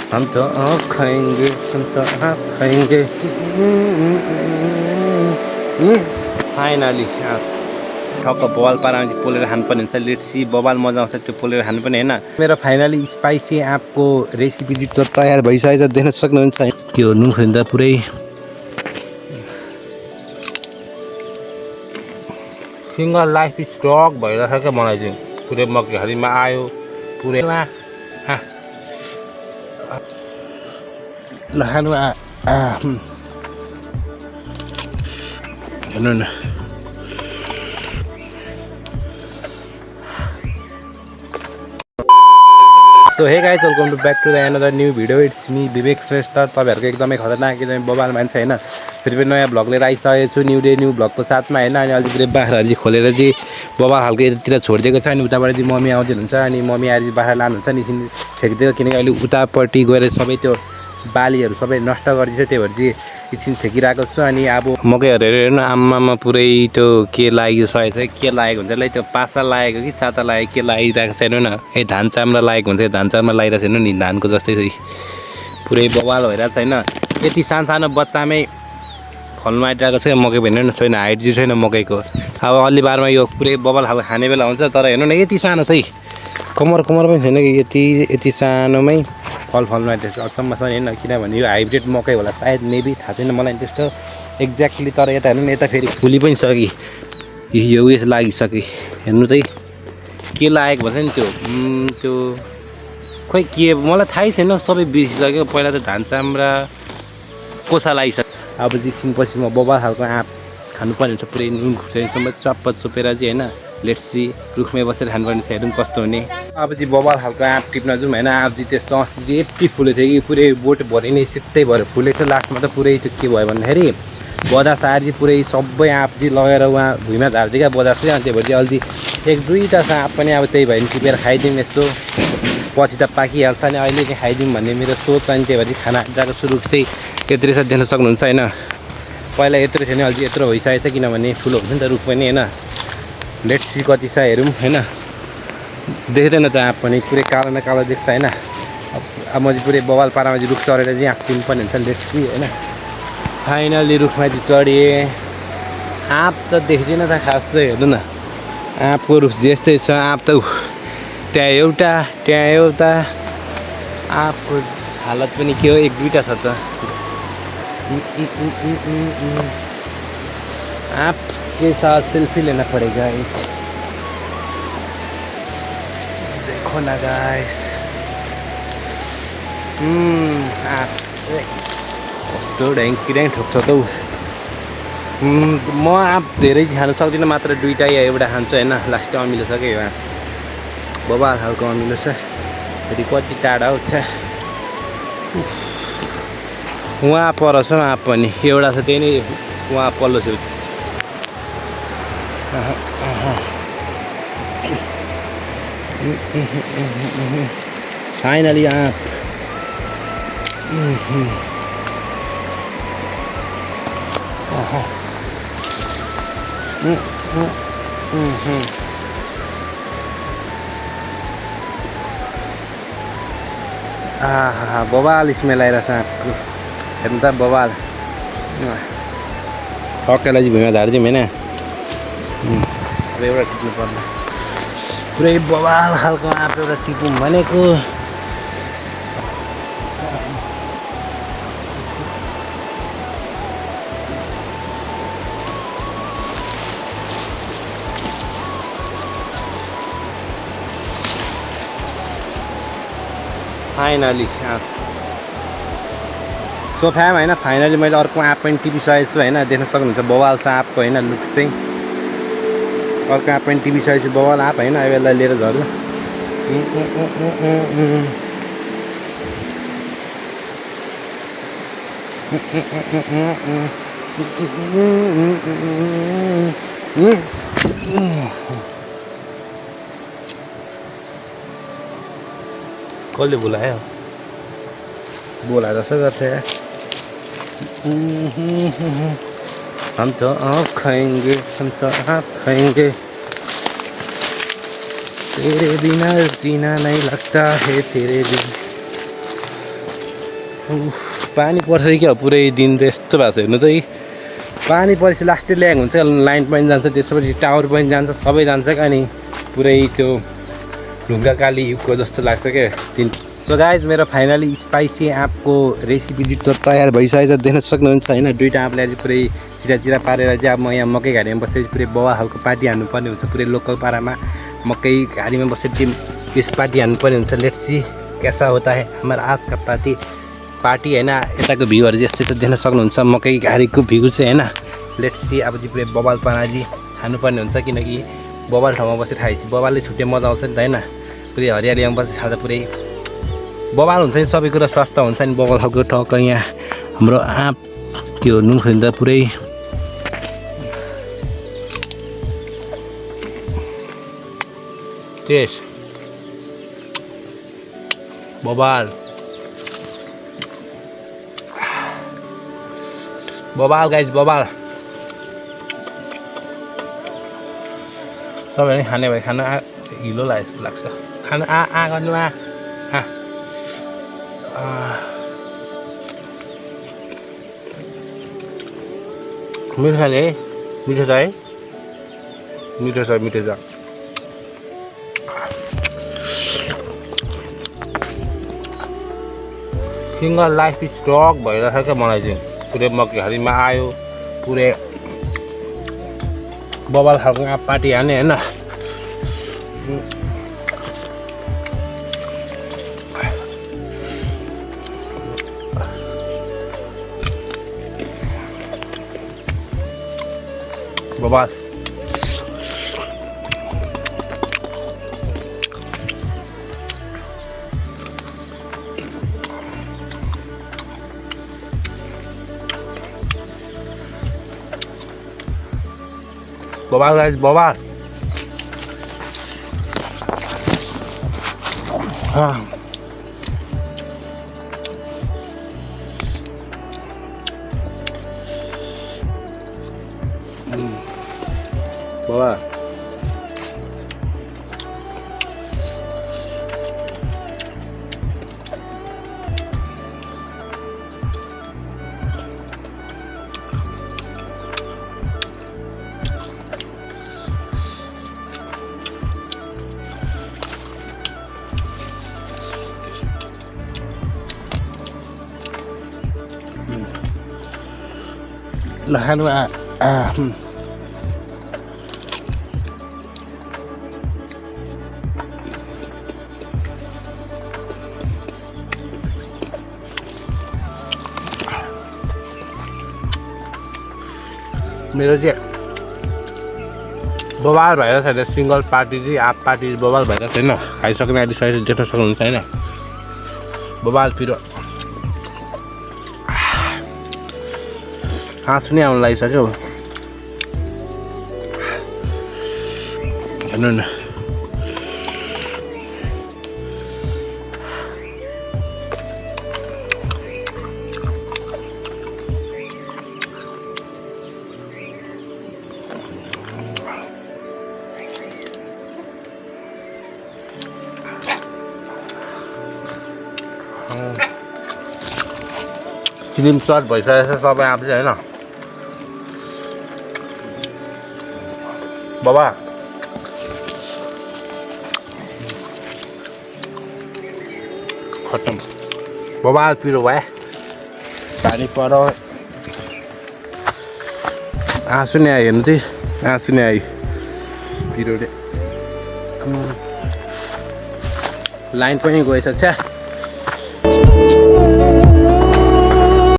हम तो आँख खाएंगे, हम तो आँख खाएंगे। फाइनली ठक्क बवाल पारामा चाहिँ पोलेर खानुपर्ने हुन्छ। लिट्सी बवाल मजा आउँछ त्यो पोलेर खानुपर्ने होइन। मेरो फाइनली स्पाइसी आँपको रेसिपी चाहिँ तयार भइसकेछ, देख्न सक्नुहुन्छ। त्यो नुन खुइँदा पुरै सिङ्गल लाइफ स्टक भइरहेछ क्या। मलाई चाहिँ पुरै मकैखारीमा आयो पुरै खानु हेर्नु न। So hey guys, welcome to back to the another new video. It's me Vivek Shrestha. तपाईँहरूको एकदमै खतरनाक एकदमै बबाल मान्छे होइन। फेरि पनि नयाँ भ्लग लिएर आइसकेको छु, न्यू डे न्यू भ्लगको साथमा होइन। अनि अलिक पुरै बाख्राहरू चाहिँ खोलेर चाहिँ बबाल खालको यतातिर छोडिदिएको छ। अनि उताबाट चाहिँ मम्मी आउँदैन हुन्छ। अनि मम्मी आएर बाख्रा लानुहुन्छ नि, एकछिन छेकिदिएको। किनकि अहिले उतापट्टि गएर सबै त्यो बालीहरू सबै नष्ट गरिदिन्छ, त्यही भएर चाहिँ एकछिन छेकिरहेको छु। अनि अब मकैहरू हेर्नु आम्मामा पुरै त्यो के लागिसकेको छ, के लागेको हुन्छ त्यसलाई, त्यो पासा लागेको कि साता लागेको के लागिरहेको छ हेर्नु न। धान चामरा लागेको हुन्छ, धान चामरा लागिरहेको छ हेर्नु नि, धानको जस्तै चाहिँ पुरै बवाल भइरहेको छ होइन। यति सानो सानो बच्चामै फल्नु आइरहेको छ मकै हेर्नु न, छैन हाइट चाहिँ छैन मकैको। अब अलि बारमा यो पुरै बवाल खालको खाने बेला हुन्छ। तर हेर्नु न यति सानो चाहिँ कमर पनि छैन कि यति सानोमै फल्नु आइरहेको छ। अचम्म छ होइन, किनभने यो हाइब्रिड मकै होला सायद, मेबी थाहा छैन मलाई त्यस्तो एक्ज्याक्टली। तर यता हेर्नु न, यता फेरि फुली पनि सक्यो, यो उयस लागिसक्यो हेर्नु चाहिँ के लागेको भन्छ नि त्यो खोइ के मलाई थाहै छैन, सबै बिर्सिसक्यो। पहिला त धान चाम्रा कोसा लागिसक्यो। अब एकछिनपछि म बबाल खालको आँप खानुपर्ने हुन्छ, पुरै नुन खुर्सानीसम्म चप्प चोपेर चाहिँ होइन। लेट्सी रुखमै बसेर खानुपर्ने छ, हेरौँ कस्तो हुने। अब चाहिँ बबाल खालको आँप टिप्न जाउँ होइन। आँप चाहिँ त्यस्तो अस्ति चाहिँ यति फुलेको थियो कि पुरै बोटभरि नै सित्तै भएर फुलेको थियो। लास्टमा त पुरै त्यो के भयो भन्दाखेरि बजास आएर चाहिँ पुरै सबै आँप चाहिँ लगेर उहाँ भुइँमा झारिदियो क्या बजास चाहिँ। अनि त्यही भएर चाहिँ अलि एक दुईवटा छ आँप पनि, अब त्यही भयो भने टिपेर खाइदिउँ यसो, पछि त पाकिहाल्छ। अनि अहिले चाहिँ खाइदिउँ भन्ने मेरो सोच। अनि त्यही भएर चाहिँ खाना आजको सुरु चाहिँ यत्रो रहेछ, देख्न सक्नुहुन्छ होइन। पहिला यत्रो थियो भने अझै यत्रो भइसकेको छ, किनभने ठुलो हुन्छ नि त रुख पनि होइन। लेट्स सी कति छ हेरौँ होइन। देख्दैन त आँप पनि पुरै कालो न कालो देख्छ होइन। अब म चाहिँ पुरै बवाल पारामा चाहिँ रुख चढेर चाहिँ आँप टिप्नु पर्ने हुन्छ। लेट्स सी होइन। फाइनली रुखमा चाहिँ चढेँ। आँप त देख्दैन त खासै, हेर्नु न आँपको रुख जस्तै छ। आँप त त्यहाँ एउटा आँपको हालत पनि के हो, एक दुईवटा छ त। आँप के साथ सेल्फी लेना पड़ेगा एक, देखो ना गाइस। आँप कस्तो ड्याङ ठोक्छ त। म आँप धेरै खानु सक्दिनँ, मात्र दुईवटा या एउटा खान्छु होइन। लास्टमा अमिलो छ क्या यो आँप, बबाल खालको अमिलो छ। फेरि कति टाढा आउँछ उहाँ पर छ आँप पनि एउटा छ, त्यही नै उहाँ पल्लो छु। फाइनली आँप बबाल स्मेल आइरहेछ आँपको, हेर्नु त बबाल। टक्कैलाई चाहिँ भुइँमा झारिदिउँ होइन। अब एउटा टिप्नु पर्ला, पुरै बबाल खालको आँप एउटा टिपौँ भनेको। फाइनली आँप सोफामा होइन। फाइनली मैले अर्को आँप पनि टिपिसकेको छु होइन। देख्न सक्नुहुन्छ बवाल छ आँपको होइन, लुक्स चाहिँ। अर्को आँप पनि टिपिसकेको छु, बवाल आँप होइन। अब यसलाई लिएर झर्नु। कसले बोलायो, बोला जस्तो गर्छ। हम तो आँख खाएंगे, हम तो आँख खाएंगे, तेरे बिना जीना नहीं लगता है, तेरे बिना। पानी पर्छ कि क्या पुरै दिन त यस्तो भएको छ हेर्नु त यी पानी परेपछि लास्टै ल्याग हुन्छ लाइन पनि जान्छ त्यसपछि टावर पनि जान्छ सबै जान्छ क्या अनि पुरै त्यो ढुङ्गा काली युगको जस्तो लाग्छ क्या तिन सो गाइज मेरो फाइनली स्पाइसी आँपको रेसिपी चाहिँ तयार भइसकेको छ देख्न सक्नुहुन्छ होइन दुईवटा आँपलाई चाहिँ पुरै चिरा चिरा पारेर चाहिँ अब म यहाँ मकै घारीमा बसेर पुरै बवा खालको पार्टी हान्नुपर्ने हुन्छ पुरै लोकल पारामा मकै घारीमा बसेर त्यस पार्टी हान्नुपर्ने हुन्छ लेट्स सी कैसा होता है हाम्रो आजका पार्टी होइन यताको भ्यूहरू जस्तै त देख्न सक्नुहुन्छ मकै घारीको भ्यू चाहिँ होइन लेट्स सी अब चाहिँ पुरै बबाल पानाजी खानुपर्ने हुन्छ किनकि बबाल ठाउँमा बसेर खाएपछि बबालले छुट्टै मजा आउँछ नि त होइन पुरै हरियालीमा बसेर खाँदा पुरै बबाल हुन्छ नि सबै कुरा स्वास्थ्य हुन्छ नि बबाल खालको टक्क यहाँ हाम्रो आँप त्यो नुन त पुरै टेस्ट बबाल गाइज बबाल तपाईहरु खाने भए खाना हिलो लाग्छ खाना गर्नु मिठो खाने है मिठो छ है मिठो छ सिङ्गल लाइफ स्टक भइरहेछ क्या मलाई चाहिँ पुरै मकै घारीमा आयो पुरै बबाल खालको आँप पार्टी हाने होइन बबाल guys, bobal. Bobal. Lahan मेरो चाहिँ बबाल भएर छैन सिङ्गल पार्टी चाहिँ आँप पार्टी बबाल भएर छैन खाइसक्ने अहिले सही देख्न सक्नुहुन्छ होइन बबाल पिरो हाँसु नै आउनु लागिसक्यो हेर्नु न फिल्म सर्ट भइसकेको छ सबै आँप चाहिँ होइन बाबा खत्म बबाल पिरो भयो पानी परो आँसु नै आयो हेर्नु चाहिँ आँसु नै आयो पिरोले लाइन पनि गएछ छ्या